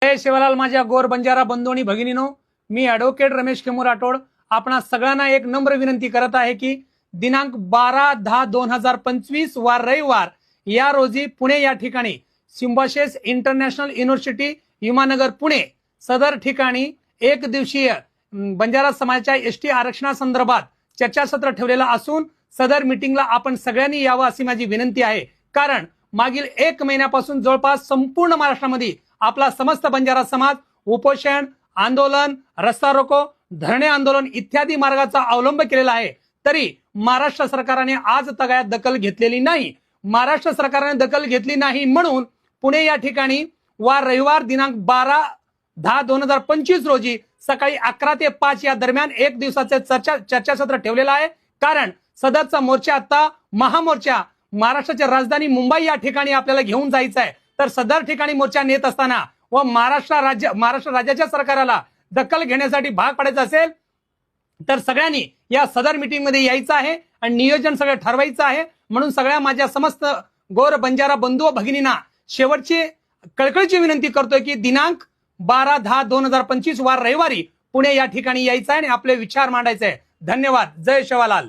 जय शिवलाल माझ्या गोर बंजारा बंधू आणि भगिनीनो, मी ॲडव्होकेट रमेश खेमू राठोड आपणा सगळ्यांना एक नम्र विनंती करत आहे की दिनांक 12/10/2025 वार रविवार या रोजी पुणे या ठिकाणी Symbiosis international university Viman Nagar Pune सदर ठिकाणी एक दिवसीय बंजारा समाजाच्या एसटी आरक्षणासंदर्भात चर्चासत्र ठेवलेला असून सदर मीटिंगला आपण सगळ्यांनी यावं अशी माझी विनंती आहे। कारण मागील 1 महिन्यापासून जवळपास संपूर्ण महाराष्ट्रामध्ये आपला समस्त बंजारा समाज उपोषण आंदोलन रस्ता रोको धरणे आंदोलन इत्यादी मार्गाचा अवलंब केलेला आहे, तरी महाराष्ट्र सरकारने आज तगायत दखल घेतलेली नाही। महाराष्ट्र सरकारने दखल घेतली नाही म्हणून पुणे या ठिकाणी वार रविवार दिनांक 12/10/2025 रोजी सकाळी 11 ते 5 या दरम्यान एक दिवसाचे चर्चासत्र ठेवलेलं आहे। कारण सदरचा मोर्चा आता महामोर्चा महाराष्ट्राच्या राजधानी मुंबई या ठिकाणी आपल्याला घेऊन जायचं आहे। तर सदर ठिकाणी मोर्चा नेत असताना व महाराष्ट्र राज्याच्या सरकारला दखल घेण्यासाठी भाग पाडायचं असेल तर सगळ्यांनी या सदर मीटिंग मध्ये यायचं आहे आणि नियोजन सगळं ठरवायचं आहे। म्हणून सगळ्या माझ्या समस्त गोर बंजारा बंधू व भगिनींना शेवटची कळकळीची विनंती करतोय की दिनांक 12/10/2025 वार रविवारी पुणे या ठिकाणी यायचं आहे आणि आपले विचार मांडायचे आहे। धन्यवाद। जय शिवलाल।